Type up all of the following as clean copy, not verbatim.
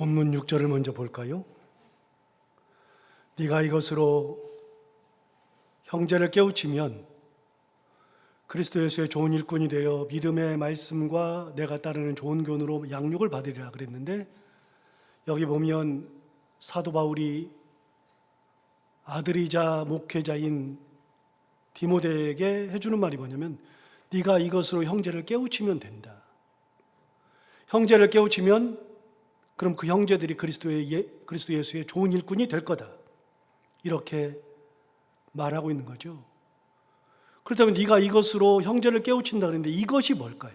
본문 6절을 먼저 볼까요? 네가 이것으로 형제를 깨우치면 그리스도 예수의 좋은 일꾼이 되어 믿음의 말씀과 내가 따르는 좋은 교훈으로 양육을 받으리라 그랬는데, 여기 보면 사도 바울이 아들이자 목회자인 디모데에게 해주는 말이 뭐냐면, 네가 이것으로 형제를 깨우치면 된다. 형제를 깨우치면 그럼 그 형제들이 그리스도 예수의 좋은 일꾼이 될 거다, 이렇게 말하고 있는 거죠. 그렇다면 네가 이것으로 형제를 깨우친다 그랬는데 이것이 뭘까요?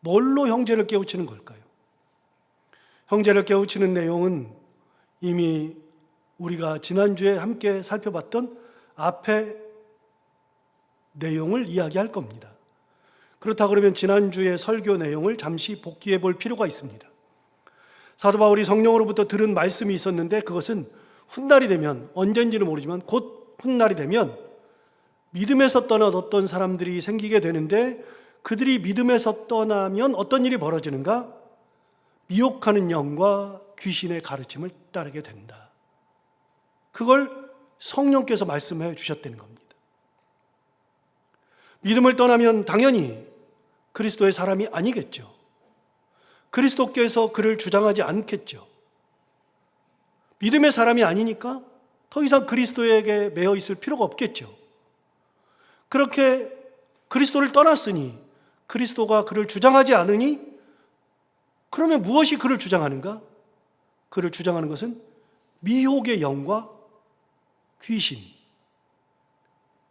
뭘로 형제를 깨우치는 걸까요? 형제를 깨우치는 내용은 이미 우리가 지난주에 함께 살펴봤던 앞에 내용을 이야기할 겁니다. 그렇다 그러면 지난주의 설교 내용을 잠시 복기해 볼 필요가 있습니다. 사도 바울이 성령으로부터 들은 말씀이 있었는데, 그것은 훗날이 되면, 언젠지는 모르지만 곧 훗날이 되면 믿음에서 떠난 어떤 사람들이 생기게 되는데, 그들이 믿음에서 떠나면 어떤 일이 벌어지는가? 미혹하는 영과 귀신의 가르침을 따르게 된다. 그걸 성령께서 말씀해 주셨다는 겁니다. 믿음을 떠나면 당연히 그리스도의 사람이 아니겠죠. 그리스도께서 그를 주장하지 않겠죠. 믿음의 사람이 아니니까 더 이상 그리스도에게 매여 있을 필요가 없겠죠. 그렇게 그리스도를 떠났으니, 그리스도가 그를 주장하지 않으니, 그러면 무엇이 그를 주장하는가? 그를 주장하는 것은 미혹의 영과 귀신,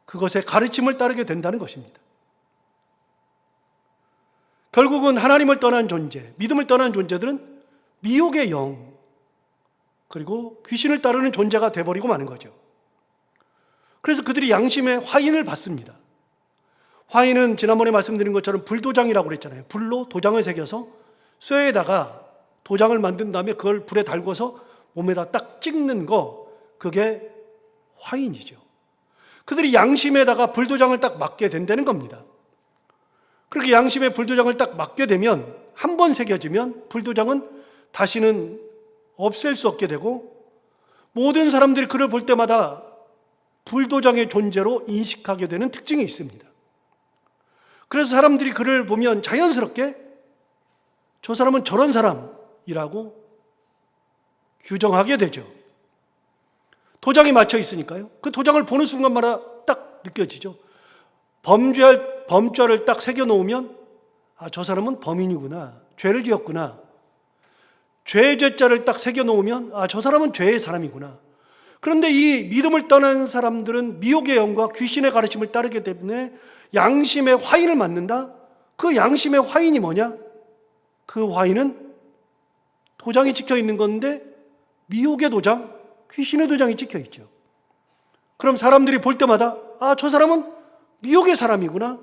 그것의 가르침을 따르게 된다는 것입니다. 결국은 하나님을 떠난 존재, 믿음을 떠난 존재들은 미혹의 영, 그리고 귀신을 따르는 존재가 돼버리고 마는 거죠. 그래서 그들이 양심의 화인을 받습니다. 화인은 지난번에 말씀드린 것처럼 불도장이라고 그랬잖아요. 불로 도장을 새겨서 쇠에다가 도장을 만든 다음에 그걸 불에 달궈서 몸에다 딱 찍는 거, 그게 화인이죠. 그들이 양심에다가 불도장을 딱 맞게 된다는 겁니다. 그렇게 양심에 불도장을 딱 맞게 되면, 한 번 새겨지면 불도장은 다시는 없앨 수 없게 되고, 모든 사람들이 그를 볼 때마다 불도장의 존재로 인식하게 되는 특징이 있습니다. 그래서 사람들이 그를 보면 자연스럽게 저 사람은 저런 사람이라고 규정하게 되죠. 도장이 맞춰 있으니까요. 그 도장을 보는 순간마다 딱 느껴지죠. 범죄를 딱 새겨놓으면, 아, 저 사람은 범인이구나, 죄를 지었구나. 죄자를 딱 새겨놓으면, 아, 저 사람은 죄의 사람이구나. 그런데 이 믿음을 떠난 사람들은 미혹의 영과 귀신의 가르침을 따르기 때문에 양심의 화인을 맞는다? 그 양심의 화인이 뭐냐? 그 화인은 도장이 찍혀 있는 건데, 미혹의 도장, 귀신의 도장이 찍혀 있죠. 그럼 사람들이 볼 때마다, 아, 저 사람은 미혹의 사람이구나,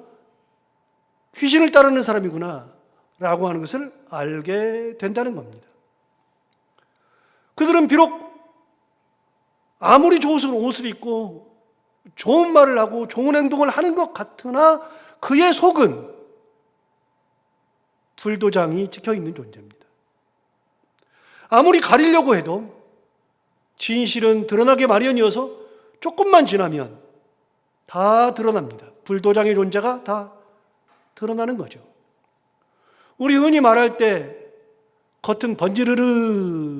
귀신을 따르는 사람이구나 라고 하는 것을 알게 된다는 겁니다. 그들은 비록 아무리 좋은 옷을 입고 좋은 말을 하고 좋은 행동을 하는 것 같으나 그의 속은 불도장이 찍혀 있는 존재입니다. 아무리 가리려고 해도 진실은 드러나게 마련이어서 조금만 지나면 다 드러납니다. 불도장의 존재가 다 드러나는 거죠. 우리 흔히 말할 때 겉은 번지르르한데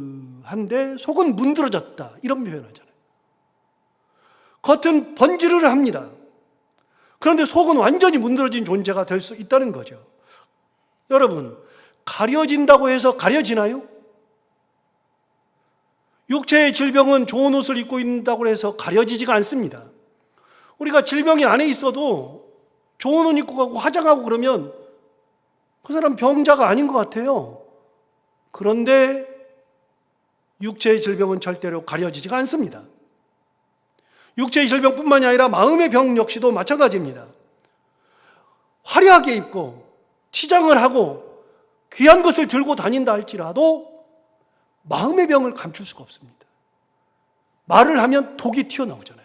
속은 문드러졌다, 이런 표현하잖아요. 겉은 번지르르합니다. 그런데 속은 완전히 문드러진 존재가 될 수 있다는 거죠. 여러분, 가려진다고 해서 가려지나요? 육체의 질병은 좋은 옷을 입고 있다고 해서 가려지지가 않습니다. 우리가 질병이 안에 있어도 좋은 옷 입고 가고 화장하고 그러면 그 사람 병자가 아닌 것 같아요. 그런데 육체의 질병은 절대로 가려지지가 않습니다. 육체의 질병뿐만이 아니라 마음의 병 역시도 마찬가지입니다. 화려하게 입고 치장을 하고 귀한 것을 들고 다닌다 할지라도 마음의 병을 감출 수가 없습니다. 말을 하면 독이 튀어나오잖아요.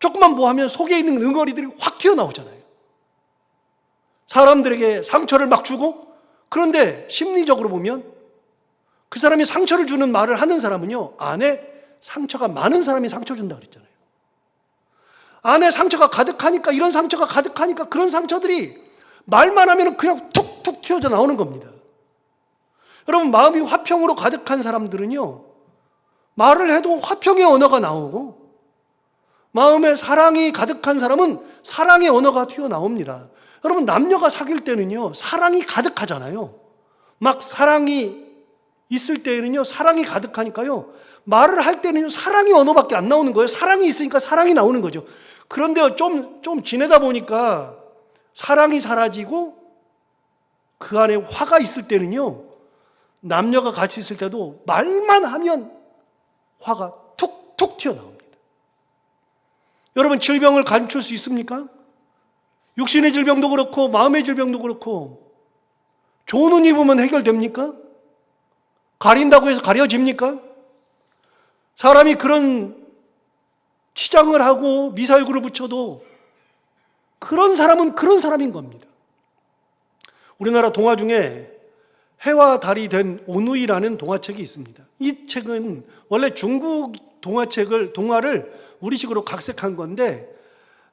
조금만 뭐 하면 속에 있는 응어리들이 확 튀어나오잖아요. 사람들에게 상처를 막 주고 그런데 심리적으로 보면 그 사람이 상처를 주는 말을 하는 사람은요, 안에 상처가 많은 사람이 상처 준다 그랬잖아요. 안에 상처가 가득하니까, 이런 상처가 가득하니까 그런 상처들이 말만 하면 그냥 툭툭 튀어져 나오는 겁니다. 여러분, 마음이 화평으로 가득한 사람들은요, 말을 해도 화평의 언어가 나오고, 마음에 사랑이 가득한 사람은 사랑의 언어가 튀어나옵니다. 여러분, 남녀가 사귈 때는요, 사랑이 가득하잖아요. 막 사랑이 있을 때에는요, 사랑이 가득하니까요, 말을 할 때는요, 사랑의 언어밖에 안 나오는 거예요. 사랑이 있으니까 사랑이 나오는 거죠. 그런데 좀 지내다 보니까 사랑이 사라지고 그 안에 화가 있을 때는요, 남녀가 같이 있을 때도 말만 하면 화가 툭툭 튀어나옵니다. 여러분, 질병을 감출 수 있습니까? 육신의 질병도 그렇고 마음의 질병도 그렇고 좋은 옷 입으면 해결됩니까? 가린다고 해서 가려집니까? 사람이 그런 치장을 하고 미사여구를 붙여도 그런 사람은 그런 사람인 겁니다. 우리나라 동화 중에 해와 달이 된 오누이라는 동화책이 있습니다. 이 책은 원래 중국 동화를 우리식으로 각색한 건데,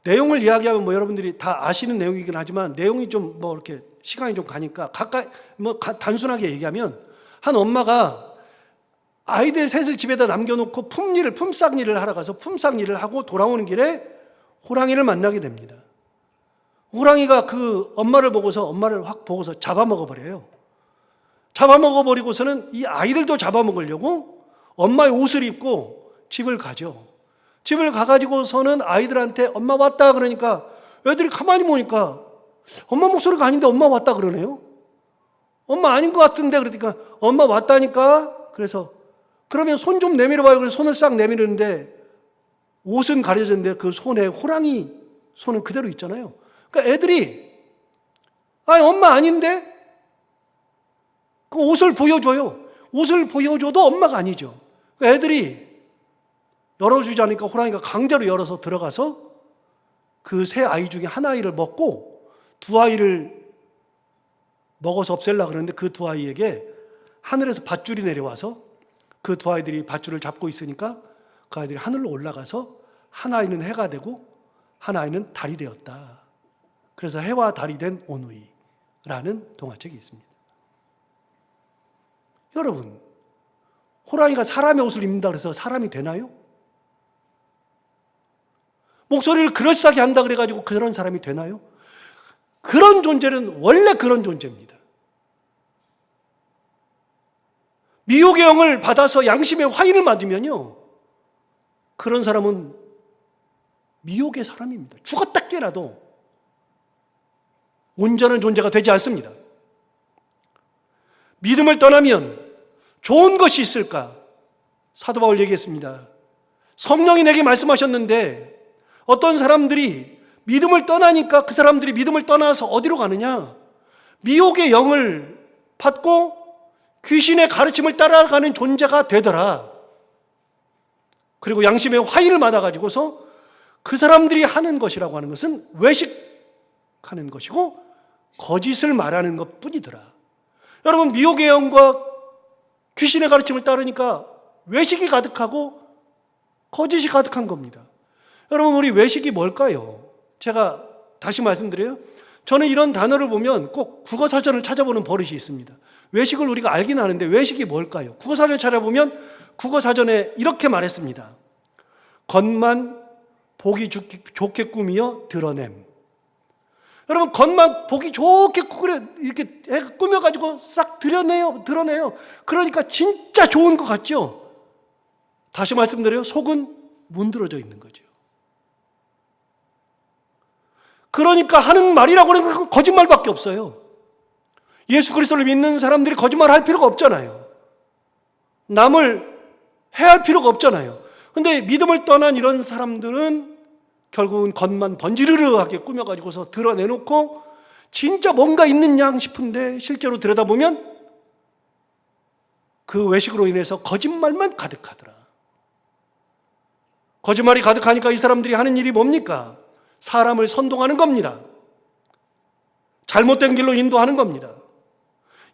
내용을 이야기하면 여러분들이 다 아시는 내용이긴 하지만 내용이 좀 이렇게 시간이 좀 가니까 가까이 단순하게 얘기하면, 한 엄마가 아이들 셋을 집에다 남겨놓고 품삯 일을 하러 가서 품삯 일을 하고 돌아오는 길에 호랑이를 만나게 됩니다. 호랑이가 그 엄마를 확 보고서 잡아먹어버려요. 잡아먹어버리고서는 이 아이들도 잡아먹으려고 엄마의 옷을 입고 집을 가죠. 집을 가가지고서는 아이들한테 엄마 왔다 그러니까 애들이 가만히 보니까 엄마 목소리가 아닌데 엄마 왔다 그러네요. 엄마 아닌 것 같은데 그러니까 엄마 왔다니까. 그래서 그러면 손 좀 내밀어 봐요. 그래서 손을 싹 내미르는데 옷은 가려졌는데 그 손에 호랑이 손은 그대로 있잖아요. 그러니까 애들이 엄마 아닌데? 그 옷을 보여줘요. 옷을 보여줘도 엄마가 아니죠. 그러니까 애들이 열어주자니까 호랑이가 강제로 열어서 들어가서 그 세 아이 중에 한 아이를 먹고 두 아이를 먹어서 없애려고 그러는데, 그 두 아이에게 하늘에서 밧줄이 내려와서 그 두 아이들이 밧줄을 잡고 있으니까 그 아이들이 하늘로 올라가서 한 아이는 해가 되고 한 아이는 달이 되었다. 그래서 해와 달이 된 오누이라는 동화책이 있습니다. 여러분, 호랑이가 사람의 옷을 입는다 그래서 사람이 되나요? 목소리를 그럴싸하게 한다 그래가지고 그런 사람이 되나요? 그런 존재는 원래 그런 존재입니다. 미혹의 영을 받아서 양심의 화인을 맞으면요, 그런 사람은 미혹의 사람입니다. 죽었다 깨라도 온전한 존재가 되지 않습니다. 믿음을 떠나면 좋은 것이 있을까? 사도 바울 얘기했습니다. 성령이 내게 말씀하셨는데 어떤 사람들이 믿음을 떠나니까 그 사람들이 믿음을 떠나서 어디로 가느냐? 미혹의 영을 받고 귀신의 가르침을 따라가는 존재가 되더라. 그리고 양심의 화인을 맞아가지고서 그 사람들이 하는 것이라고 하는 것은 외식하는 것이고 거짓을 말하는 것 뿐이더라. 여러분, 미혹의 영과 귀신의 가르침을 따르니까 외식이 가득하고 거짓이 가득한 겁니다. 여러분, 우리 외식이 뭘까요? 제가 다시 말씀드려요. 저는 이런 단어를 보면 꼭 국어사전을 찾아보는 버릇이 있습니다. 외식을 우리가 알긴 아는데 외식이 뭘까요? 국어사전을 찾아보면 국어사전에 이렇게 말했습니다. 겉만 보기 좋게 꾸미어 드러냄. 여러분, 겉만 보기 좋게 이렇게 꾸며가지고 싹 드러내요. 그러니까 진짜 좋은 것 같죠? 다시 말씀드려요. 속은 문드러져 있는 거죠. 그러니까 하는 말이라고 하는 건 거짓말밖에 없어요. 예수 그리스도를 믿는 사람들이 거짓말 할 필요가 없잖아요. 남을 해할 필요가 없잖아요. 근데 믿음을 떠난 이런 사람들은 결국은 겉만 번지르르하게 꾸며가지고서 드러내놓고 진짜 뭔가 있는 양 싶은데 실제로 들여다보면 그 외식으로 인해서 거짓말만 가득하더라. 거짓말이 가득하니까 이 사람들이 하는 일이 뭡니까? 사람을 선동하는 겁니다. 잘못된 길로 인도하는 겁니다.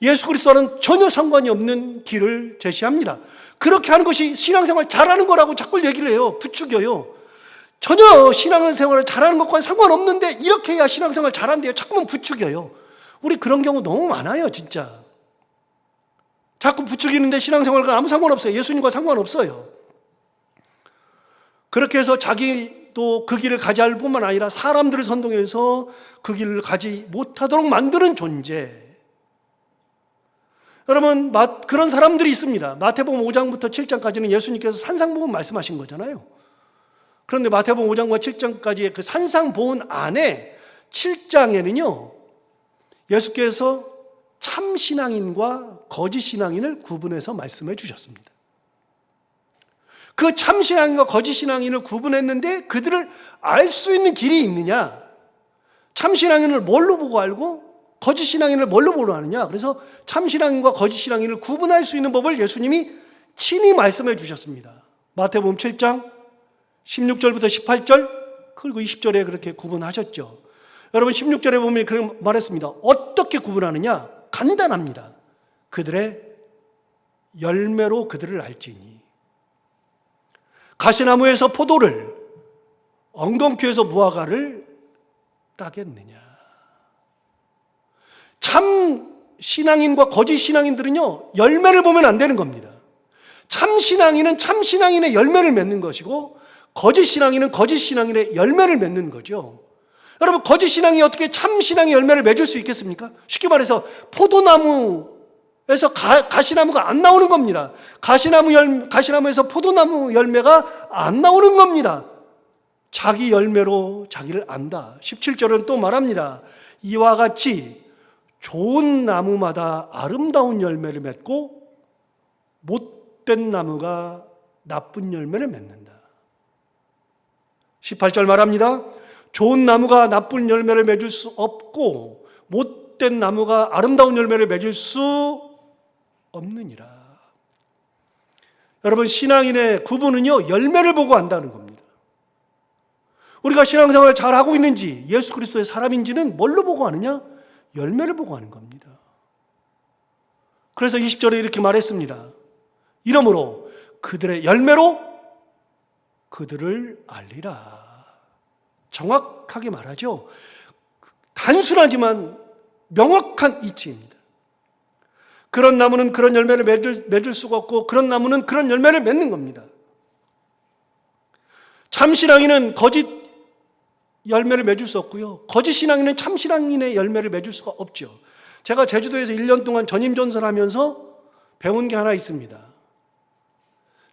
예수 그리스도와는 전혀 상관이 없는 길을 제시합니다. 그렇게 하는 것이 신앙생활 잘하는 거라고 자꾸 얘기를 해요. 부추겨요. 전혀 신앙생활을 잘하는 것과는 상관없는데 이렇게 해야 신앙생활 잘한대요. 자꾸만 부추겨요. 우리 그런 경우 너무 많아요, 진짜. 자꾸 부추기는데 신앙생활과 아무 상관없어요. 예수님과 상관없어요. 그렇게 해서 자기도 그 길을 가지 않을 뿐만 아니라 사람들을 선동해서 그 길을 가지 못하도록 만드는 존재. 여러분, 그런 사람들이 있습니다. 마태복음 5장부터 7장까지는 예수님께서 산상보훈 말씀하신 거잖아요. 그런데 마태복음 5장과 7장까지의 그 산상보훈 안에 7장에는요, 예수께서 참 신앙인과 거짓 신앙인을 구분해서 말씀해 주셨습니다. 그 참 신앙인과 거짓 신앙인을 구분했는데 그들을 알 수 있는 길이 있느냐? 참 신앙인을 뭘로 보고 알고 거짓 신앙인을 뭘로 보고 아느냐? 그래서 참 신앙인과 거짓 신앙인을 구분할 수 있는 법을 예수님이 친히 말씀해 주셨습니다. 마태복음 7장 16절부터 18절 그리고 20절에 그렇게 구분하셨죠. 여러분 16절에 보면 그렇게 말했습니다. 어떻게 구분하느냐? 간단합니다. 그들의 열매로 그들을 알지니. 가시나무에서 포도를, 엉겅퀴에서 무화과를 따겠느냐. 참 신앙인과 거짓 신앙인들은요, 열매를 보면 안 되는 겁니다. 참 신앙인은 참 신앙인의 열매를 맺는 것이고 거짓 신앙인은 거짓 신앙인의 열매를 맺는 거죠. 여러분, 거짓 신앙이 어떻게 참 신앙의 열매를 맺을 수 있겠습니까? 쉽게 말해서 포도나무에서 가시나무가 안 나오는 겁니다. 가시나무에서 포도나무 열매가 안 나오는 겁니다. 자기 열매로 자기를 안다. 17절은 또 말합니다. 이와 같이 좋은 나무마다 아름다운 열매를 맺고 못된 나무가 나쁜 열매를 맺는다. 18절 말합니다. 좋은 나무가 나쁜 열매를 맺을 수 없고 못된 나무가 아름다운 열매를 맺을 수 없느니라. 여러분, 신앙인의 구분은요, 열매를 보고 안다는 겁니다. 우리가 신앙생활을 잘하고 있는지, 예수 그리스도의 사람인지는 뭘로 보고 아느냐? 열매를 보고 하는 겁니다. 그래서 20절에 이렇게 말했습니다. 이러므로 그들의 열매로 그들을 알리라. 정확하게 말하죠. 단순하지만 명확한 이치입니다. 그런 나무는 그런 열매를 맺을 수가 없고 그런 나무는 그런 열매를 맺는 겁니다. 참신앙인은 거짓 열매를 맺을 수 없고요. 거짓 신앙인은 참 신앙인의 열매를 맺을 수가 없죠. 제가 제주도에서 1년 동안 전임 전선하면서 배운 게 하나 있습니다.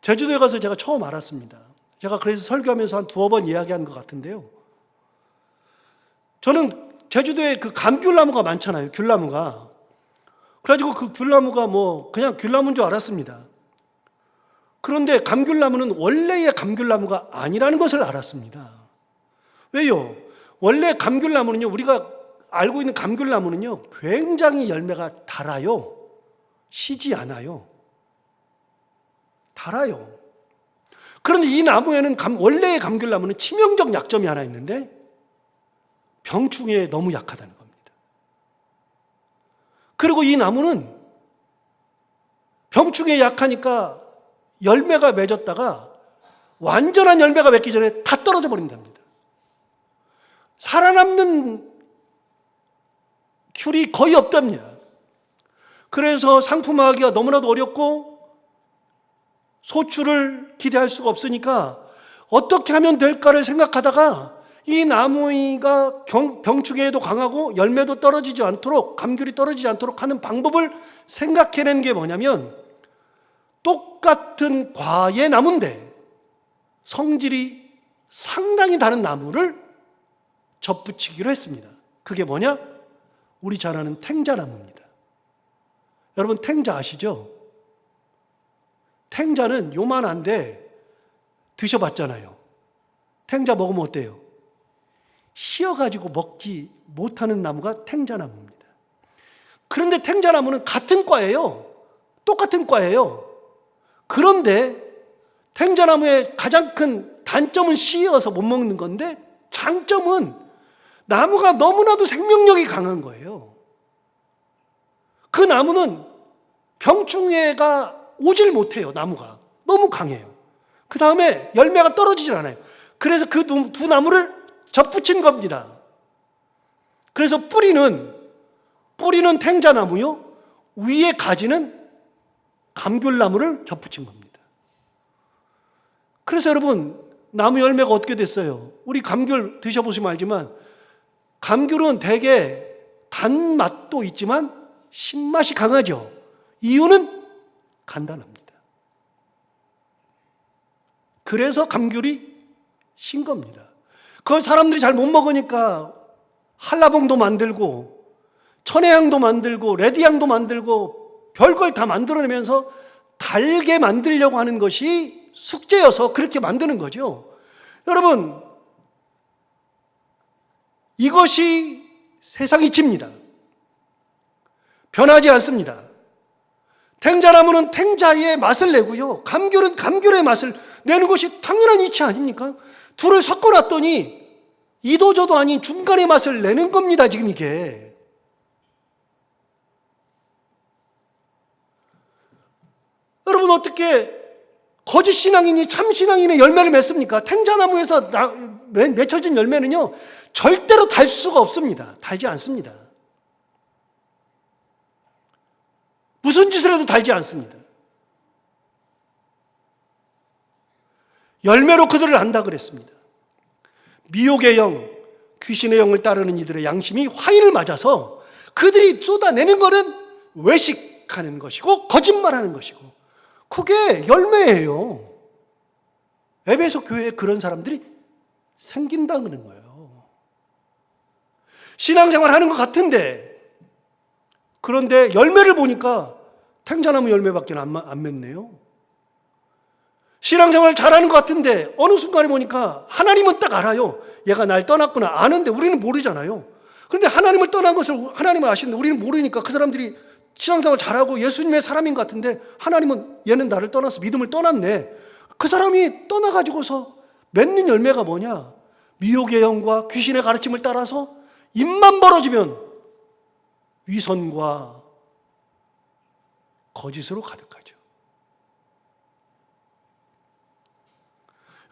제주도에 가서 제가 처음 알았습니다. 제가 그래서 설교하면서 한 두어 번 이야기한 것 같은데요. 저는 제주도에 그 감귤나무가 많잖아요. 귤나무가. 그래가지고 그 귤나무가 그냥 귤나무인 줄 알았습니다. 그런데 감귤나무는 원래의 감귤나무가 아니라는 것을 알았습니다. 왜요? 원래 감귤나무는요, 우리가 알고 있는 감귤나무는요, 굉장히 열매가 달아요. 시지 않아요. 달아요. 그런데 이 나무에는 원래의 감귤나무는 치명적 약점이 하나 있는데 병충해에 너무 약하다는 겁니다. 그리고 이 나무는 병충해에 약하니까 열매가 맺었다가 완전한 열매가 맺기 전에 다 떨어져 버린답니다. 살아남는 귤이 거의 없답니다. 그래서 상품화하기가 너무나도 어렵고 소출을 기대할 수가 없으니까 어떻게 하면 될까를 생각하다가 이 나무가 병충해에도 강하고 열매도 떨어지지 않도록, 감귤이 떨어지지 않도록 하는 방법을 생각해낸 게 뭐냐면 똑같은 과의 나무인데 성질이 상당히 다른 나무를 접붙이기로 했습니다. 그게 뭐냐? 우리 잘 아는 탱자나무입니다. 여러분, 탱자 아시죠? 탱자는 요만한데 드셔봤잖아요. 탱자 먹으면 어때요? 씌어가지고 먹지 못하는 나무가 탱자나무입니다. 그런데 탱자나무는 같은 과예요. 똑같은 과예요. 그런데 탱자나무의 가장 큰 단점은 씌어서 못 먹는 건데 장점은 나무가 너무나도 생명력이 강한 거예요. 그 나무는 병충해가 오질 못해요. 나무가 너무 강해요. 그 다음에 열매가 떨어지질 않아요. 그래서 그 두 나무를 접붙인 겁니다. 그래서 뿌리는 탱자나무요, 위에 가지는 감귤나무를 접붙인 겁니다. 그래서 여러분, 나무 열매가 어떻게 됐어요? 우리 감귤 드셔보시면 알지만 감귤은 되게 단맛도 있지만 신맛이 강하죠. 이유는 간단합니다. 그래서 감귤이 신 겁니다. 그걸 사람들이 잘 못 먹으니까 한라봉도 만들고 천혜향도 만들고 레드향도 만들고 별걸 다 만들어내면서 달게 만들려고 하는 것이 숙제여서 그렇게 만드는 거죠. 여러분, 이것이 세상 이치입니다. 변하지 않습니다. 탱자나무는 탱자의 맛을 내고요, 감귤은 감귤의 맛을 내는 것이 당연한 이치 아닙니까? 둘을 섞어놨더니 이도저도 아닌 중간의 맛을 내는 겁니다. 지금 이게. 여러분, 어떻게 거짓 신앙이니 참 신앙인의 열매를 맺습니까? 탱자나무에서 맺혀진 열매는요, 절대로 달 수가 없습니다. 달지 않습니다. 무슨 짓을 해도 달지 않습니다. 열매로 그들을 안다 그랬습니다. 미혹의 영, 귀신의 영을 따르는 이들의 양심이 화인을 맞아서 그들이 쏟아내는 것은 외식하는 것이고 거짓말하는 것이고, 그게 열매예요. 에베소 교회에 그런 사람들이 생긴다는 거예요. 신앙생활 하는 것 같은데, 그런데 열매를 보니까 탱자나무 열매밖에 안 맺네요. 신앙생활 잘하는 것 같은데 어느 순간에 보니까 하나님은 딱 알아요. 얘가 날 떠났구나. 아는데 우리는 모르잖아요. 그런데 하나님을 떠난 것을 하나님은 아시는데 우리는 모르니까 그 사람들이 신앙생활 잘하고 예수님의 사람인 것 같은데, 하나님은 얘는 나를 떠났어, 믿음을 떠났네. 그 사람이 떠나가지고서 맺는 열매가 뭐냐? 미혹의 영과 귀신의 가르침을 따라서 입만 벌어지면 위선과 거짓으로 가득하죠.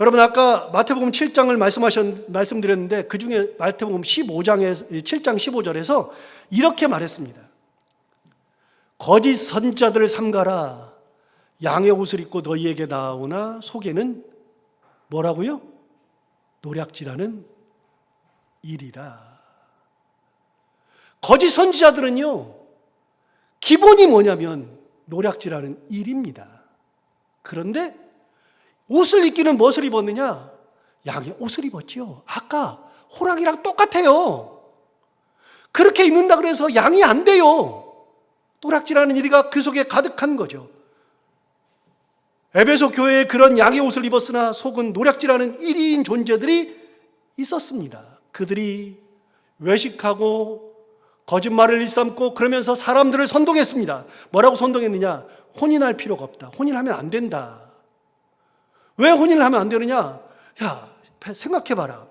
여러분, 아까 마태복음 7장을 말씀드렸는데 그 중에 마태복음 15장에 7장 15절에서 이렇게 말했습니다. 거짓 선자들을 삼가라. 양의 옷을 입고 너희에게 나오나 속에는 뭐라고요? 노략질하는 일이라. 거짓 선지자들은요, 기본이 뭐냐면 노략질하는 일입니다. 그런데 옷을 입기는 무엇을 입었느냐? 양의 옷을 입었지요. 아까 호랑이랑 똑같아요. 그렇게 입는다 그래서 양이 안 돼요. 노략질하는 일이가 그 속에 가득한 거죠. 에베소 교회에 그런 양의 옷을 입었으나 속은 노략질하는 1위인 존재들이 있었습니다. 그들이 외식하고 거짓말을 일삼고 그러면서 사람들을 선동했습니다. 뭐라고 선동했느냐? 혼인할 필요가 없다. 혼인하면 안 된다. 왜 혼인을 하면 안 되느냐? 야, 생각해봐라.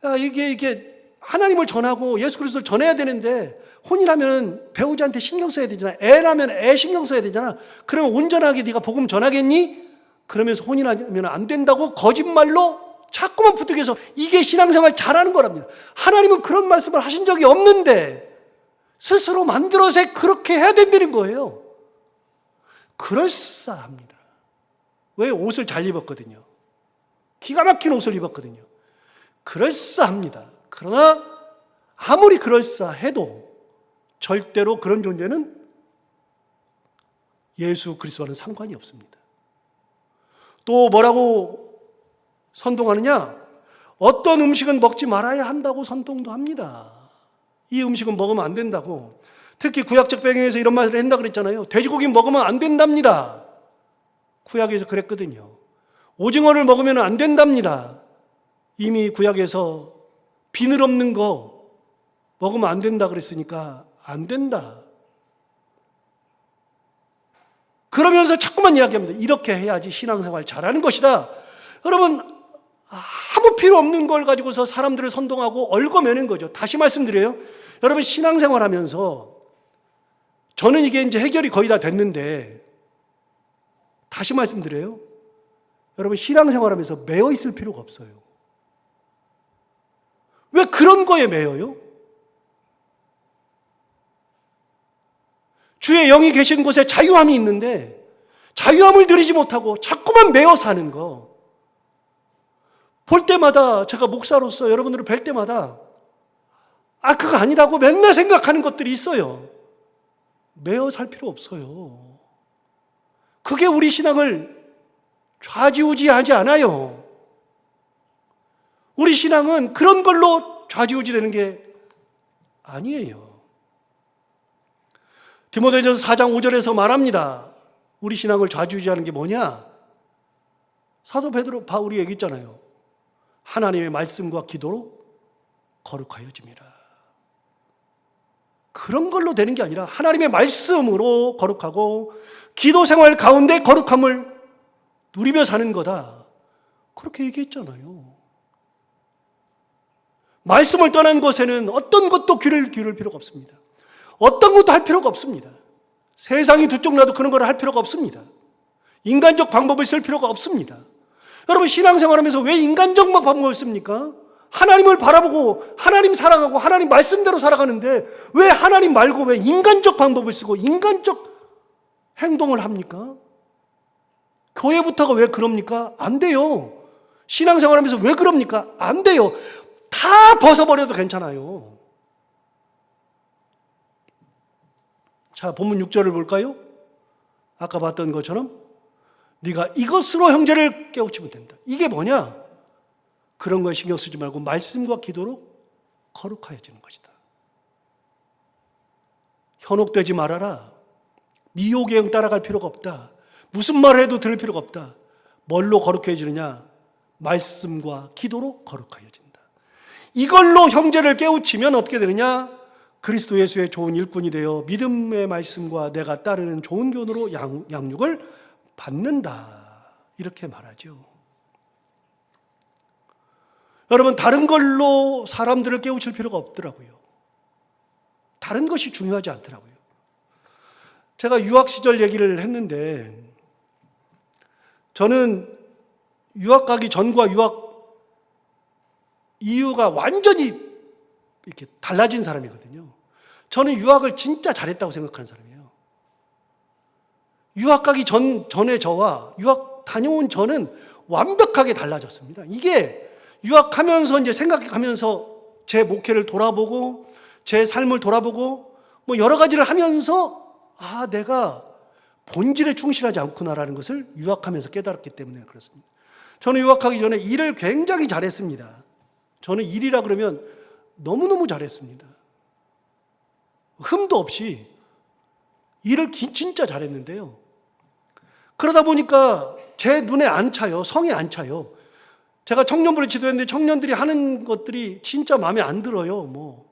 야, 이게 하나님을 전하고 예수 그리스도를 전해야 되는데, 혼인하면 배우자한테 신경 써야 되잖아. 애라면 애 신경 써야 되잖아. 그러면 온전하게 네가 복음 전하겠니? 그러면서 혼인하면 안 된다고 거짓말로 자꾸만 부탁해서, 이게 신앙생활 잘하는 거랍니다. 하나님은 그런 말씀을 하신 적이 없는데 스스로 만들어서 그렇게 해야 된다는 거예요. 그럴싸합니다. 왜? 옷을 잘 입었거든요. 기가 막힌 옷을 입었거든요. 그럴싸합니다. 그러나 아무리 그럴싸해도 절대로 그런 존재는 예수 그리스도와는 상관이 없습니다. 또 뭐라고 선동하느냐? 어떤 음식은 먹지 말아야 한다고 선동도 합니다. 이 음식은 먹으면 안 된다고. 특히 구약적 배경에서 이런 말을 한다 그랬잖아요. 돼지고기 먹으면 안 된답니다. 구약에서 그랬거든요. 오징어를 먹으면 안 된답니다. 이미 구약에서 비늘 없는 거 먹으면 안 된다 그랬으니까 안 된다. 그러면서 자꾸만 이야기합니다. 이렇게 해야지 신앙생활 잘하는 것이다. 여러분, 아무 필요 없는 걸 가지고서 사람들을 선동하고 얽어매는 거죠. 다시 말씀드려요. 여러분, 신앙생활 하면서 저는 이게 이제 해결이 거의 다 됐는데, 다시 말씀드려요. 여러분, 신앙생활하면서 매여 있을 필요가 없어요. 왜 그런 거에 매여요? 주의 영이 계신 곳에 자유함이 있는데 자유함을 누리지 못하고 자꾸만 매여 사는 거. 볼 때마다, 제가 목사로서 여러분들을 뵐 때마다 그거 아니라고 맨날 생각하는 것들이 있어요. 매여 살 필요 없어요. 그게 우리 신앙을 좌지우지하지 않아요. 우리 신앙은 그런 걸로 좌지우지되는 게 아니에요. 디모데전서 4장 5절에서 말합니다. 우리 신앙을 좌지우지하는 게 뭐냐? 사도 베드로, 바울이 얘기했잖아요. 하나님의 말씀과 기도로 거룩하여짐이라. 그런 걸로 되는 게 아니라 하나님의 말씀으로 거룩하고 기도 생활 가운데 거룩함을 누리며 사는 거다. 그렇게 얘기했잖아요. 말씀을 떠난 것에는 어떤 것도 귀를 기울일 필요가 없습니다. 어떤 것도 할 필요가 없습니다. 세상이 두 쪽 나도 그런 걸 할 필요가 없습니다. 인간적 방법을 쓸 필요가 없습니다. 여러분, 신앙생활하면서 왜 인간적 방법을 씁니까? 하나님을 바라보고 하나님 사랑하고 하나님 말씀대로 살아가는데 왜 하나님 말고 왜 인간적 방법을 쓰고 인간적 행동을 합니까? 교회부터가 왜 그럽니까? 안 돼요. 신앙생활하면서 왜 그럽니까? 안 돼요. 다 벗어버려도 괜찮아요. 자, 본문 6절을 볼까요? 아까 봤던 것처럼 네가 이것으로 형제를 깨우치면 된다. 이게 뭐냐? 그런 거에 신경 쓰지 말고 말씀과 기도로 거룩하여지는 것이다. 현혹되지 말아라. 미혹의 영 따라갈 필요가 없다. 무슨 말을 해도 들을 필요가 없다. 뭘로 거룩해지느냐? 말씀과 기도로 거룩하여진다. 이걸로 형제를 깨우치면 어떻게 되느냐? 그리스도 예수의 좋은 일꾼이 되어 믿음의 말씀과 내가 따르는 좋은 교훈으로 양육을 받는다. 이렇게 말하죠. 여러분, 다른 걸로 사람들을 깨우칠 필요가 없더라고요. 다른 것이 중요하지 않더라고요. 제가 유학 시절 얘기를 했는데, 저는 유학 가기 전과 유학 이유가 완전히 이렇게 달라진 사람이거든요. 저는 유학을 진짜 잘했다고 생각하는 사람이에요. 유학 가기 전에 저와 유학 다녀온 저는 완벽하게 달라졌습니다. 이게 유학하면서 이제 생각하면서 제 목회를 돌아보고 제 삶을 돌아보고 뭐 여러 가지를 하면서 내가 본질에 충실하지 않구나라는 것을 유학하면서 깨달았기 때문에 그렇습니다. 저는 유학하기 전에 일을 굉장히 잘했습니다. 저는 일이라 그러면 너무너무 잘했습니다. 흠도 없이 일을 진짜 잘했는데요. 그러다 보니까 제 눈에 안 차요. 성에 안 차요. 제가 청년부를 지도했는데 청년들이 하는 것들이 진짜 마음에 안 들어요.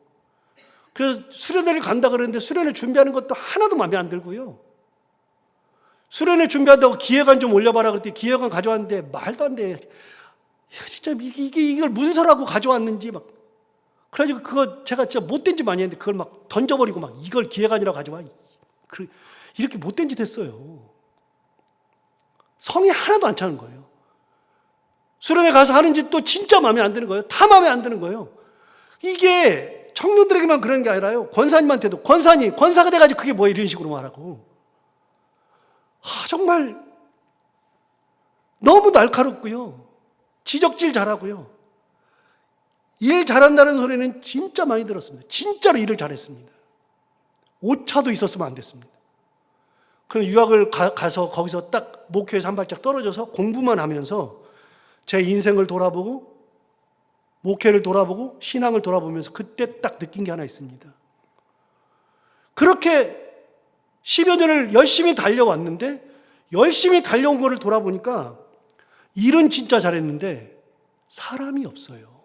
그래서 수련회를 간다 그러는데 수련회 준비하는 것도 하나도 마음에 안 들고요. 수련회 준비한다고 기획안 좀 올려봐라 그랬더니 기획안 가져왔는데 말도 안 돼. 진짜 이걸 문서라고 가져왔는지 막. 그래가지고 그거 제가 진짜 못된 짓 많이 했는데 그걸 막 던져버리고 막 이걸 기획안이라고 가져와. 이렇게 못된 짓 했어요. 성이 하나도 안 차는 거예요. 수련회 가서 하는 짓도 진짜 마음에 안 드는 거예요. 다 마음에 안 드는 거예요. 이게 청년들에게만 그런 게 아니라요. 권사님한테도 권사가 돼가지고 그게 뭐야 이런 식으로 말하고. 정말 너무 날카롭고요. 지적질 잘하고요. 일 잘한다는 소리는 진짜 많이 들었습니다. 진짜로 일을 잘했습니다. 오차도 있었으면 안 됐습니다. 그럼 유학을 가서 거기서 딱 목회에서 한 발짝 떨어져서 공부만 하면서 제 인생을 돌아보고 목회를 돌아보고 신앙을 돌아보면서 그때 딱 느낀 게 하나 있습니다. 그렇게 10여 년을 열심히 달려왔는데 열심히 달려온 거를 돌아보니까 일은 진짜 잘했는데 사람이 없어요.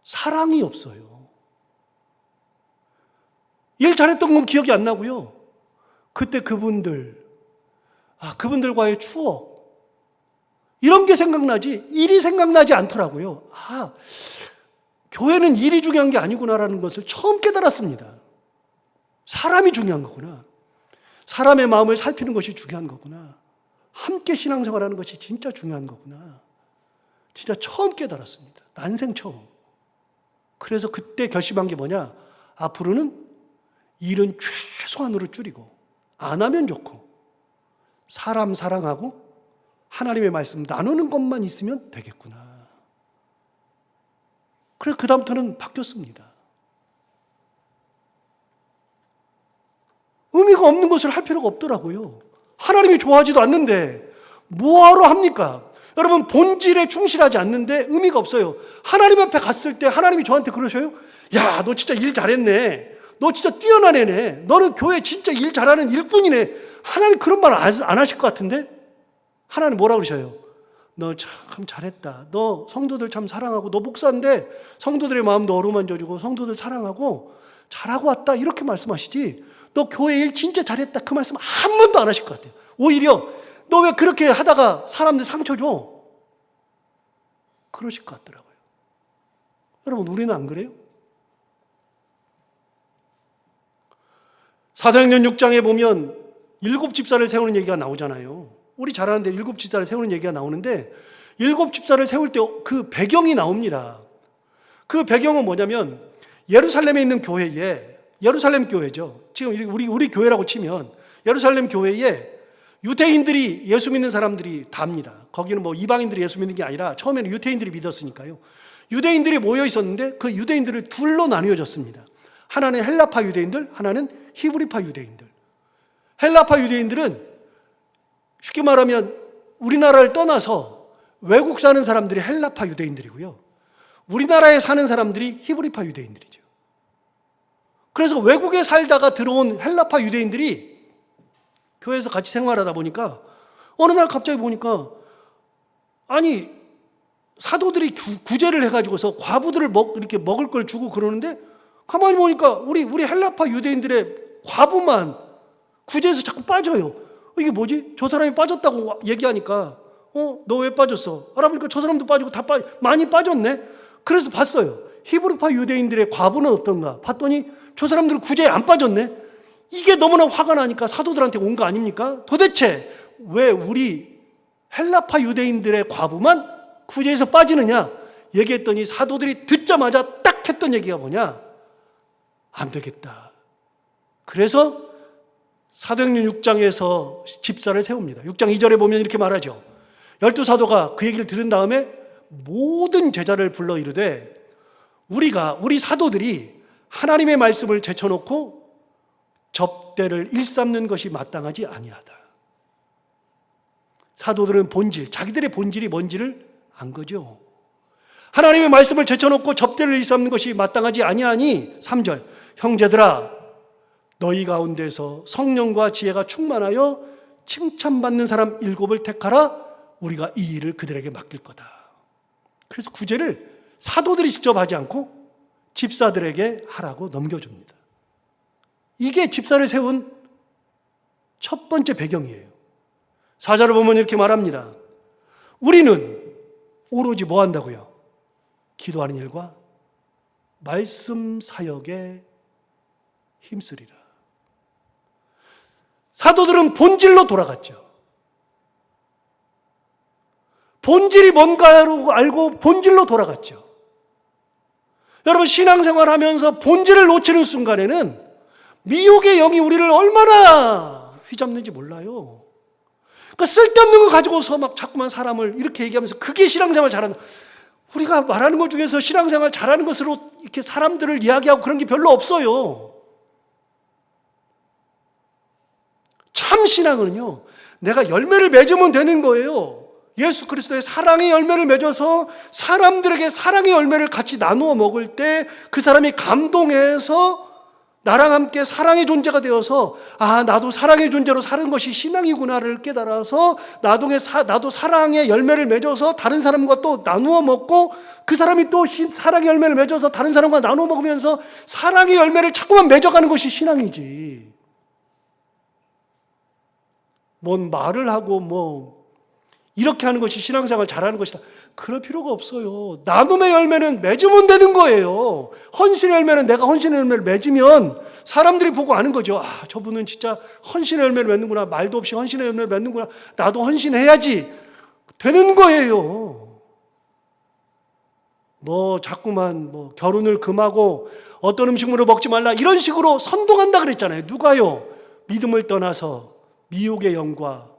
사랑이 없어요. 일 잘했던 건 기억이 안 나고요. 그때 그분들과의 추억 이런 게 생각나지 일이 생각나지 않더라고요. 교회는 일이 중요한 게 아니구나라는 것을 처음 깨달았습니다. 사람이 중요한 거구나. 사람의 마음을 살피는 것이 중요한 거구나. 함께 신앙생활하는 것이 진짜 중요한 거구나. 진짜 처음 깨달았습니다. 난생 처음. 그래서 그때 결심한 게 뭐냐? 앞으로는 일은 최소한으로 줄이고 안 하면 좋고 사람 사랑하고 하나님의 말씀 나누는 것만 있으면 되겠구나. 그래서 그 다음부터는 바뀌었습니다. 의미가 없는 것을 할 필요가 없더라고요. 하나님이 좋아하지도 않는데 뭐하러 합니까? 여러분, 본질에 충실하지 않는데 의미가 없어요. 하나님 앞에 갔을 때 하나님이 저한테 그러셔요. 야, 너 진짜 일 잘했네. 너 진짜 뛰어난 애네. 너는 교회 진짜 일 잘하는 일꾼이네. 하나님 그런 말 안 하실 것 같은데? 하나님 뭐라 그러셔요? 너 참 잘했다. 너 성도들 참 사랑하고, 너 목사인데 성도들의 마음도 어루만져주고 성도들 사랑하고 잘하고 왔다. 이렇게 말씀하시지. 너 교회 일 진짜 잘했다. 그 말씀 한 번도 안 하실 것 같아요. 오히려 너 왜 그렇게 하다가 사람들 상처 줘? 그러실 것 같더라고요. 여러분, 우리는 안 그래요? 사도행전 6장에 보면 7집사를 세우는 얘기가 나오잖아요. 우리 잘 아는데 7집사를 세우는 얘기가 나오는데 7집사를 세울 때 그 배경이 나옵니다. 그 배경은 뭐냐면 예루살렘에 있는 교회에, 예루살렘 교회죠. 지금 우리 교회라고 치면 예루살렘 교회에 유대인들이 예수 믿는 사람들이 답니다. 거기는 뭐 이방인들이 예수 믿는 게 아니라 처음에는 유대인들이 믿었으니까요. 유대인들이 모여 있었는데 그 유대인들을 둘로 나뉘어졌습니다. 하나는 헬라파 유대인들, 하나는 히브리파 유대인들. 헬라파 유대인들은 쉽게 말하면 우리나라를 떠나서 외국 사는 사람들이 헬라파 유대인들이고요. 우리나라에 사는 사람들이 히브리파 유대인들이죠. 그래서 외국에 살다가 들어온 헬라파 유대인들이 교회에서 같이 생활하다 보니까 어느 날 갑자기 보니까 아니 사도들이 구제를 해가지고서 과부들을 이렇게 먹을 걸 주고 그러는데 가만히 보니까 우리 헬라파 유대인들의 과부만 구제해서 자꾸 빠져요. 이게 뭐지? 저 사람이 빠졌다고 얘기하니까 너 왜 빠졌어? 알아보니까 저 사람도 빠지고 많이 빠졌네. 그래서 봤어요. 히브리파 유대인들의 과부는 어떤가 봤더니 저 사람들은 구제에 안 빠졌네. 이게 너무나 화가 나니까 사도들한테 온 거 아닙니까? 도대체 왜 우리 헬라파 유대인들의 과부만 구제에서 빠지느냐? 얘기했더니 사도들이 듣자마자 딱 했던 얘기가 뭐냐? 안 되겠다. 그래서 사도행전 6장에서 집사를 세웁니다. 6장 2절에 보면 이렇게 말하죠. 12사도가 그 얘기를 들은 다음에 모든 제자를 불러 이르되 우리 사도들이 하나님의 말씀을 제쳐놓고 접대를 일삼는 것이 마땅하지 아니하다. 사도들은 자기들의 본질이 뭔지를 안 거죠. 하나님의 말씀을 제쳐놓고 접대를 일삼는 것이 마땅하지 아니하니 3절 형제들아 너희 가운데서 성령과 지혜가 충만하여 칭찬받는 사람 7을 택하라. 우리가 이 일을 그들에게 맡길 거다. 그래서 구제를 사도들이 직접 하지 않고 집사들에게 하라고 넘겨줍니다. 이게 집사를 세운 첫 번째 배경이에요. 4절을 보면 이렇게 말합니다. 우리는 오로지 뭐 한다고요? 기도하는 일과 말씀 사역에 힘쓰리라. 사도들은 본질로 돌아갔죠. 본질이 뭔가를 알고 본질로 돌아갔죠. 여러분, 신앙생활 하면서 본질을 놓치는 순간에는 미혹의 영이 우리를 얼마나 휘잡는지 몰라요. 그러니까 쓸데없는 거 가지고서 막 자꾸만 사람을 이렇게 얘기하면서 그게 신앙생활 잘하는, 우리가 말하는 것 중에서 신앙생활 잘하는 것으로 이렇게 사람들을 이야기하고 그런 게 별로 없어요. 참 신앙은요, 내가 열매를 맺으면 되는 거예요. 예수 그리스도의 사랑의 열매를 맺어서 사람들에게 사랑의 열매를 같이 나누어 먹을 때 그 사람이 감동해서 나랑 함께 사랑의 존재가 되어서 나도 사랑의 존재로 사는 것이 신앙이구나를 깨달아서 나도 사랑의 열매를 맺어서 다른 사람과 또 나누어 먹고 그 사람이 또 사랑의 열매를 맺어서 다른 사람과 나누어 먹으면서 사랑의 열매를 자꾸만 맺어가는 것이 신앙이지. 뭔 말을 하고 이렇게 하는 것이 신앙생활 잘하는 것이다. 그럴 필요가 없어요. 나눔의 열매는 맺으면 되는 거예요. 헌신의 열매는 내가 헌신의 열매를 맺으면 사람들이 보고 아는 거죠. 아, 저분은 진짜 헌신의 열매를 맺는구나. 말도 없이 헌신의 열매를 맺는구나. 나도 헌신해야지. 되는 거예요. 자꾸만 결혼을 금하고 어떤 음식물을 먹지 말라 이런 식으로 선동한다 그랬잖아요. 누가요? 믿음을 떠나서 미혹의 영과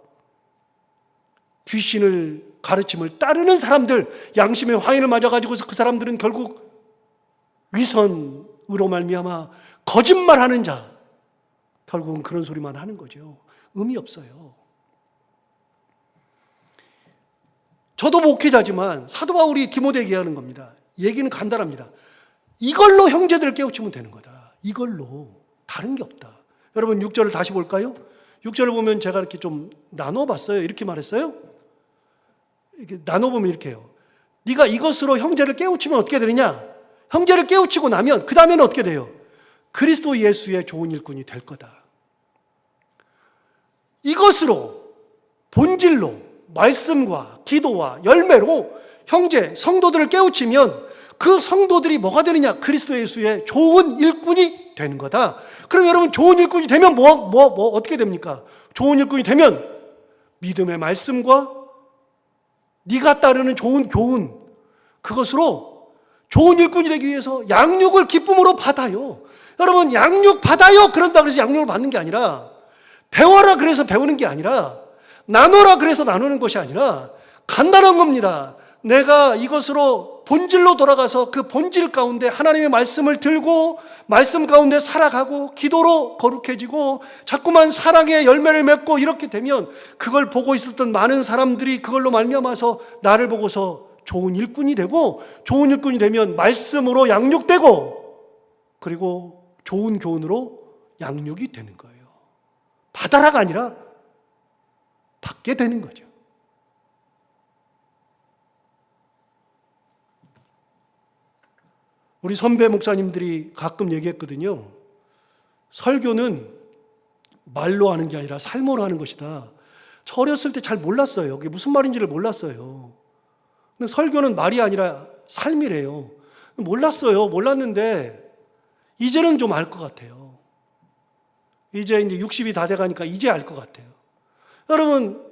귀신을 가르침을 따르는 사람들, 양심의 화인을 맞아가지고서 그 사람들은 결국 위선으로 말미암아 거짓말하는 자, 결국은 그런 소리만 하는 거죠. 의미 없어요. 저도 목회자지만 사도 바울이 디모데에게 하는 겁니다. 얘기는 간단합니다. 이걸로 형제들을 깨우치면 되는 거다. 이걸로. 다른 게 없다. 여러분 6절을 다시 볼까요? 6절을 보면 제가 이렇게 좀 나눠봤어요. 이렇게 말했어요. 이렇게 나눠보면 이렇게 해요. 네가 이것으로 형제를 깨우치면 어떻게 되느냐? 형제를 깨우치고 나면 그 다음에는 어떻게 돼요? 그리스도 예수의 좋은 일꾼이 될 거다. 이것으로 본질로 말씀과 기도와 열매로 형제, 성도들을 깨우치면 그 성도들이 뭐가 되느냐? 그리스도 예수의 좋은 일꾼이 되는 거다. 그럼 여러분 좋은 일꾼이 되면 어떻게 됩니까? 좋은 일꾼이 되면 믿음의 말씀과 네가 따르는 좋은 교훈, 그것으로 좋은 일꾼이 되기 위해서 양육을 기쁨으로 받아요. 여러분 양육 받아요 그런다 그래서 양육을 받는 게 아니라, 배워라 그래서 배우는 게 아니라, 나눠라 그래서 나누는 것이 아니라 간단한 겁니다. 내가 이것으로 본질로 돌아가서 그 본질 가운데 하나님의 말씀을 들고 말씀 가운데 살아가고 기도로 거룩해지고 자꾸만 사랑의 열매를 맺고 이렇게 되면 그걸 보고 있었던 많은 사람들이 그걸로 말미암아서 나를 보고서 좋은 일꾼이 되고, 좋은 일꾼이 되면 말씀으로 양육되고 그리고 좋은 교훈으로 양육이 되는 거예요. 받아라가 아니라 받게 되는 거죠. 우리 선배 목사님들이 가끔 얘기했거든요. 설교는 말로 하는 게 아니라 삶으로 하는 것이다. 저 어렸을 때 잘 몰랐어요. 그게 무슨 말인지를 몰랐어요. 근데 설교는 말이 아니라 삶이래요. 몰랐는데 이제는 좀 알 것 같아요. 이제 60이 다 돼가니까 이제 알 것 같아요. 여러분,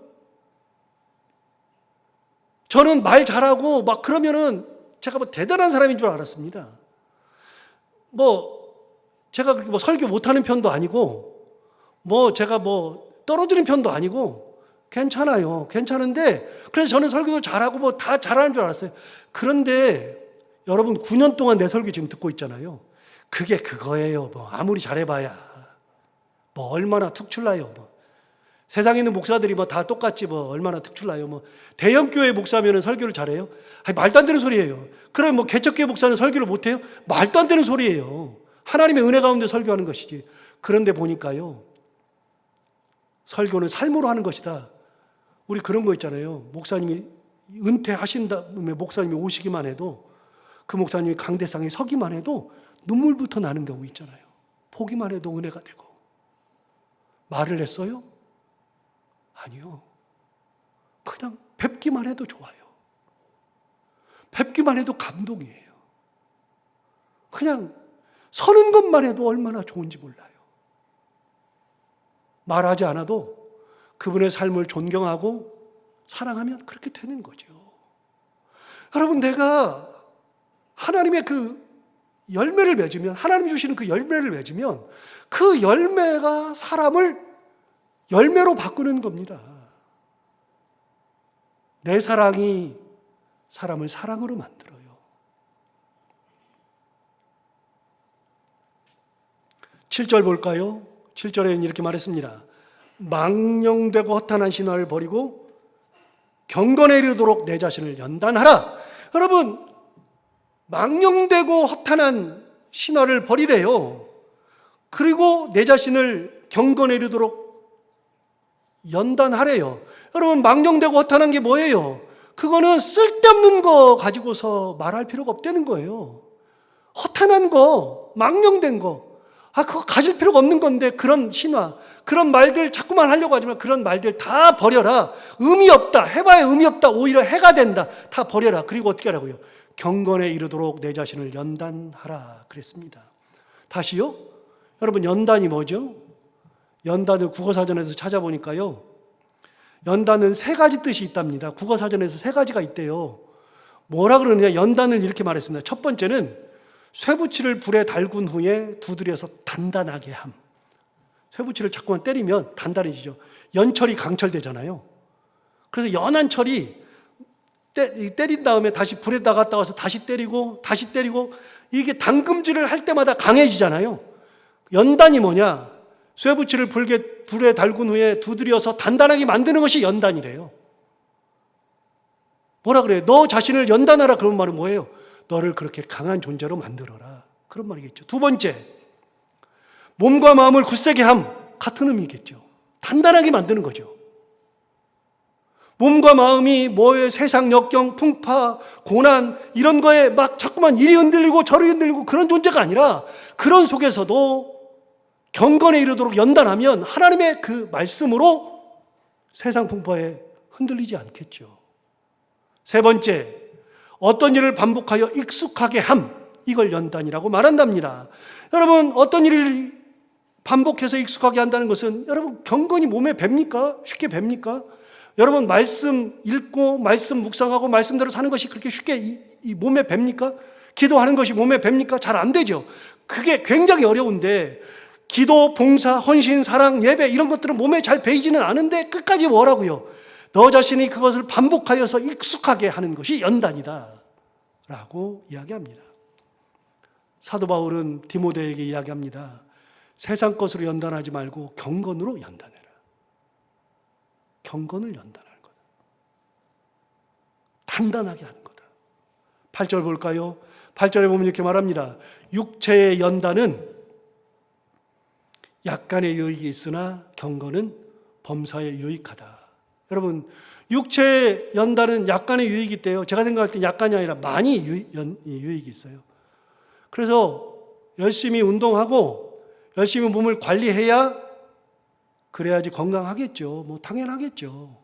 저는 말 잘하고 막 그러면은 제가 대단한 사람인 줄 알았습니다. 제가 그렇게 설교 못하는 편도 아니고, 제가 떨어지는 편도 아니고, 괜찮아요. 괜찮은데, 그래서 저는 설교도 잘하고 다 잘하는 줄 알았어요. 그런데 여러분 9년 동안 내 설교 지금 듣고 있잖아요. 그게 그거예요. 아무리 잘해봐야. 얼마나 특출나요. 세상에 있는 목사들이 다 똑같지 얼마나 특출나요. 대형교회 목사면은 설교를 잘해요? 말도 안 되는 소리예요. 그럼 개척교회 목사는 설교를 못해요? 말도 안 되는 소리예요. 하나님의 은혜 가운데 설교하는 것이지. 그런데 보니까요, 설교는 삶으로 하는 것이다. 우리 그런 거 있잖아요. 목사님이 은퇴하신 다음에 목사님이 오시기만 해도, 그 목사님이 강대상에 서기만 해도 눈물부터 나는 경우 있잖아요. 보기만 해도 은혜가 되고. 말을 했어요? 아니요. 그냥 뵙기만 해도 좋아요. 뵙기만 해도 감동이에요. 그냥 서는 것만 해도 얼마나 좋은지 몰라요. 말하지 않아도 그분의 삶을 존경하고 사랑하면 그렇게 되는 거죠. 여러분, 내가 하나님의 그 열매를 맺으면, 하나님 주시는 그 열매를 맺으면 그 열매가 사람을 열매로 바꾸는 겁니다. 내 사랑이 사람을 사랑으로 만들어요. 7절 볼까요? 7절에는 이렇게 말했습니다. 망령되고 허탄한 신화를 버리고 경건에 이르도록 내 자신을 연단하라. 여러분, 망령되고 허탄한 신화를 버리래요. 그리고 내 자신을 경건에 이르도록 연단하래요. 여러분, 망령되고 허탄한 게 뭐예요? 그거는 쓸데없는 거 가지고서 말할 필요가 없다는 거예요. 허탄한 거, 망령된 거. 그거 가질 필요가 없는 건데, 그런 신화, 그런 말들 자꾸만 하려고 하지만 그런 말들 다 버려라. 의미 없다. 해봐야 의미 없다. 오히려 해가 된다. 다 버려라. 그리고 어떻게 하라고요? 경건에 이르도록 내 자신을 연단하라 그랬습니다. 다시요? 여러분, 연단이 뭐죠? 연단을 국어사전에서 찾아보니까요, 연단은 세 가지 뜻이 있답니다. 국어사전에서 세 가지가 있대요. 뭐라 그러느냐? 연단을 이렇게 말했습니다. 첫 번째는 쇠붙이를 불에 달군 후에 두드려서 단단하게 함. 쇠붙이를 자꾸만 때리면 단단해지죠. 연철이 강철되잖아요. 그래서 연한 철이 때린 다음에 다시 불에다 갔다 와서 다시 때리고 이게 당금질을 할 때마다 강해지잖아요. 연단이 뭐냐? 쇠붙이를 불에 달군 후에 두드려서 단단하게 만드는 것이 연단이래요. 뭐라 그래요? 너 자신을 연단하라. 그런 말은 뭐예요? 너를 그렇게 강한 존재로 만들어라. 그런 말이겠죠. 두 번째, 몸과 마음을 굳세게 함. 같은 의미겠죠. 단단하게 만드는 거죠. 몸과 마음이 뭐에 세상 역경, 풍파, 고난 이런 거에 막 자꾸만 이리 흔들리고 저리 흔들리고 그런 존재가 아니라 그런 속에서도 경건에 이르도록 연단하면 하나님의 그 말씀으로 세상 풍파에 흔들리지 않겠죠. 세 번째, 어떤 일을 반복하여 익숙하게 함. 이걸 연단이라고 말한답니다. 여러분, 어떤 일을 반복해서 익숙하게 한다는 것은 여러분 경건이 몸에 뱄니까? 쉽게 뱄니까? 여러분 말씀 읽고 말씀 묵상하고 말씀대로 사는 것이 그렇게 쉽게 이 몸에 뱄니까? 기도하는 것이 몸에 뱄니까? 잘 안 되죠. 그게 굉장히 어려운데 기도, 봉사, 헌신, 사랑, 예배 이런 것들은 몸에 잘 배이지는 않은데 끝까지 뭐라고요? 너 자신이 그것을 반복하여서 익숙하게 하는 것이 연단이다 라고 이야기합니다. 사도 바울은 디모데에게 이야기합니다. 세상 것으로 연단하지 말고 경건으로 연단해라. 경건을 연단하는 거다. 단단하게 하는 거다. 8절 볼까요? 8절에 보면 이렇게 말합니다. 육체의 연단은 약간의 유익이 있으나 경건은 범사에 유익하다. 여러분, 육체의 연단은 약간의 유익이 있대요. 제가 생각할 때 약간이 아니라 많이 유익이 있어요. 그래서 열심히 운동하고 열심히 몸을 관리해야 그래야지 건강하겠죠. 뭐 당연하겠죠.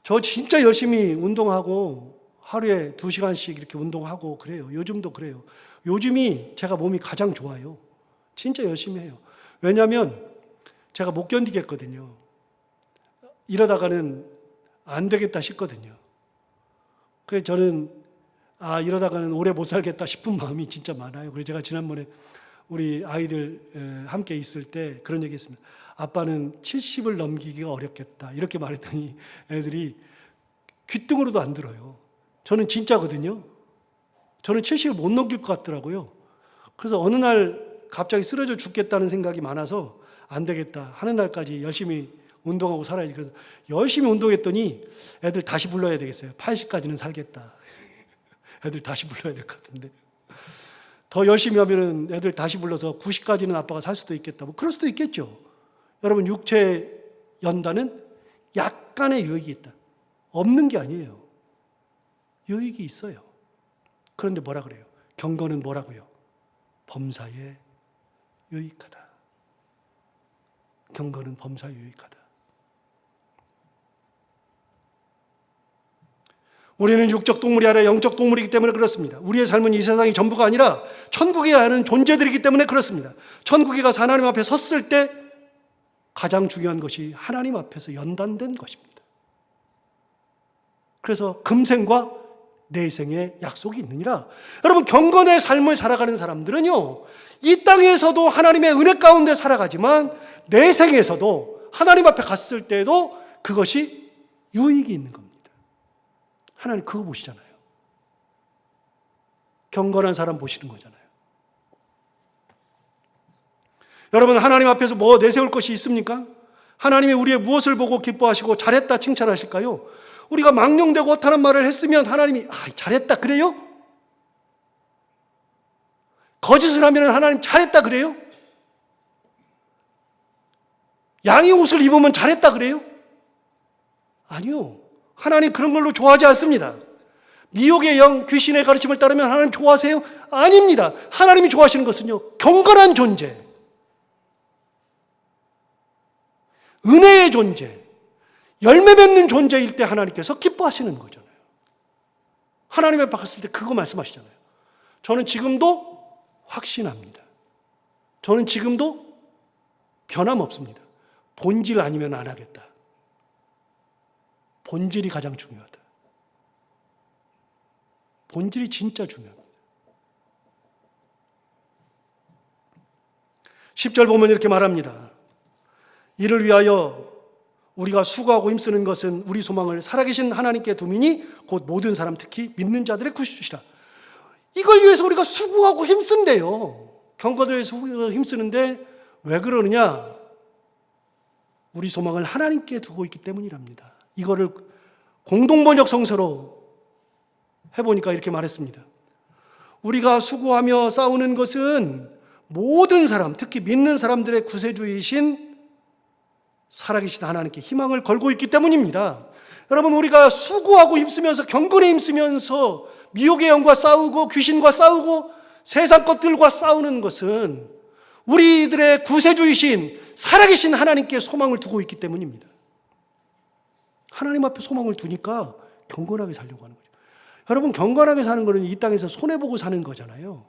저 진짜 열심히 운동하고 하루에 2시간씩 이렇게 운동하고 그래요. 요즘도 그래요. 요즘이 제가 몸이 가장 좋아요. 진짜 열심히 해요. 왜냐하면 제가 못 견디겠거든요. 이러다가는 안 되겠다 싶거든요. 그래서 저는 이러다가는 오래 못 살겠다 싶은 마음이 진짜 많아요. 그래서 제가 지난번에 우리 아이들 함께 있을 때 그런 얘기 했습니다. 아빠는 70을 넘기기가 어렵겠다. 이렇게 말했더니 애들이 귓등으로도 안 들어요. 저는 진짜거든요. 저는 70을 못 넘길 것 같더라고요. 그래서 어느 날 갑자기 쓰러져 죽겠다는 생각이 많아서 안 되겠다 하는 날까지 열심히 운동하고 살아야지. 그래서 열심히 운동했더니 애들 다시 불러야 되겠어요. 80까지는 살겠다. 애들 다시 불러야 될 것 같은데. 더 열심히 하면은 애들 다시 불러서 90까지는 아빠가 살 수도 있겠다. 뭐 그럴 수도 있겠죠. 여러분, 육체 연단은 약간의 유익이 있다. 없는 게 아니에요. 유익이 있어요. 그런데 뭐라 그래요? 경건은 뭐라고요? 범사에 유익하다. 경건은 범사에 유익하다. 우리는 육적 동물이 아니라 영적 동물이기 때문에 그렇습니다. 우리의 삶은 이 세상이 전부가 아니라 천국에 가는 존재들이기 때문에 그렇습니다. 천국에 가서 하나님 앞에 섰을 때 가장 중요한 것이 하나님 앞에서 연단된 것입니다. 그래서 금생과 내생의 약속이 있느니라. 여러분, 경건의 삶을 살아가는 사람들은요, 이 땅에서도 하나님의 은혜 가운데 살아가지만 내생에서도 하나님 앞에 갔을 때도 그것이 유익이 있는 겁니다. 하나님 그거 보시잖아요. 경건한 사람 보시는 거잖아요. 여러분, 하나님 앞에서 뭐 내세울 것이 있습니까? 하나님이 우리의 무엇을 보고 기뻐하시고 잘했다 칭찬하실까요? 우리가 망령되고 허탄한 말을 했으면 하나님이 잘했다 그래요? 거짓을 하면 하나님 잘했다 그래요? 양의 옷을 입으면 잘했다 그래요? 아니요. 하나님 그런 걸로 좋아하지 않습니다. 미혹의 영, 귀신의 가르침을 따르면 하나님 좋아하세요? 아닙니다. 하나님이 좋아하시는 것은요, 경건한 존재, 은혜의 존재, 열매 맺는 존재일 때 하나님께서 기뻐하시는 거잖아요. 하나님 앞에 갔을 때 그거 말씀하시잖아요. 저는 지금도 확신합니다. 저는 지금도 변함없습니다. 본질 아니면 안 하겠다. 본질이 가장 중요하다. 본질이 진짜 중요합니다. 10절 보면 이렇게 말합니다. 이를 위하여 우리가 수고하고 힘쓰는 것은 우리 소망을 살아계신 하나님께 두미니 곧 모든 사람 특히 믿는 자들의 구주시라. 이걸 위해서 우리가 수고하고 힘쓴대요. 경건을 위해서 힘쓰는데 왜 그러느냐? 우리 소망을 하나님께 두고 있기 때문이랍니다. 이거를 공동번역 성서로 해보니까 이렇게 말했습니다. 우리가 수고하며 싸우는 것은 모든 사람, 특히 믿는 사람들의 구세주이신 살아계신 하나님께 희망을 걸고 있기 때문입니다. 여러분, 우리가 수고하고 힘쓰면서, 경건에 힘쓰면서 미혹의 영과 싸우고 귀신과 싸우고 세상 것들과 싸우는 것은 우리들의 구세주이신 살아계신 하나님께 소망을 두고 있기 때문입니다. 하나님 앞에 소망을 두니까 경건하게 살려고 하는 거죠. 여러분, 경건하게 사는 거는 이 땅에서 손해보고 사는 거잖아요.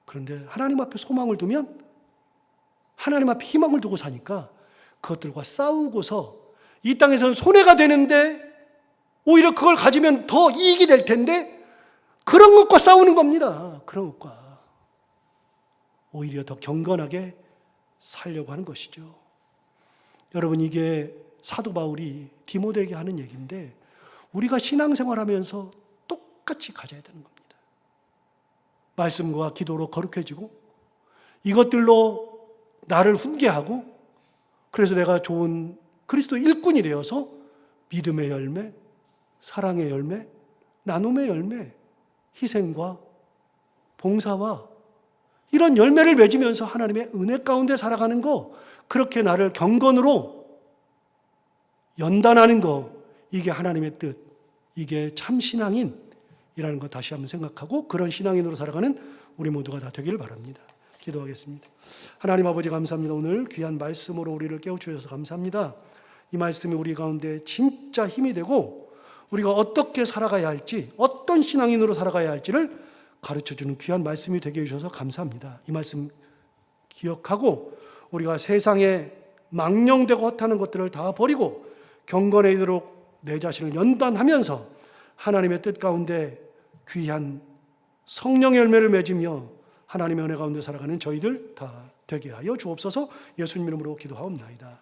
그런데 하나님 앞에 소망을 두면 하나님 앞에 희망을 두고 사니까 그것들과 싸우고서 이 땅에서는 손해가 되는데 오히려 그걸 가지면 더 이익이 될 텐데 그런 것과 싸우는 겁니다. 그런 것과 오히려 더 경건하게 살려고 하는 것이죠. 여러분, 이게 사도 바울이 디모데에게 하는 얘기인데 우리가 신앙생활하면서 똑같이 가져야 되는 겁니다. 말씀과 기도로 거룩해지고 이것들로 나를 훈계하고 그래서 내가 좋은 그리스도 일꾼이 되어서 믿음의 열매, 사랑의 열매, 나눔의 열매, 희생과 봉사와 이런 열매를 맺으면서 하나님의 은혜 가운데 살아가는 거, 그렇게 나를 경건으로 연단하는 거, 이게 하나님의 뜻, 이게 참 신앙인이라는 거 다시 한번 생각하고 그런 신앙인으로 살아가는 우리 모두가 다 되기를 바랍니다. 기도하겠습니다. 하나님 아버지, 감사합니다. 오늘 귀한 말씀으로 우리를 깨우쳐주셔서 감사합니다. 이 말씀이 우리 가운데 진짜 힘이 되고 우리가 어떻게 살아가야 할지, 어떤 신앙인으로 살아가야 할지를 가르쳐주는 귀한 말씀이 되게 해주셔서 감사합니다. 이 말씀 기억하고 우리가 세상에 망령되고 헛하는 것들을 다 버리고 경건에 이르도록 내 자신을 연단하면서 하나님의 뜻 가운데 귀한 성령의 열매를 맺으며 하나님의 은혜 가운데 살아가는 저희들 다 되게 하여 주옵소서. 예수님 이름으로 기도하옵나이다.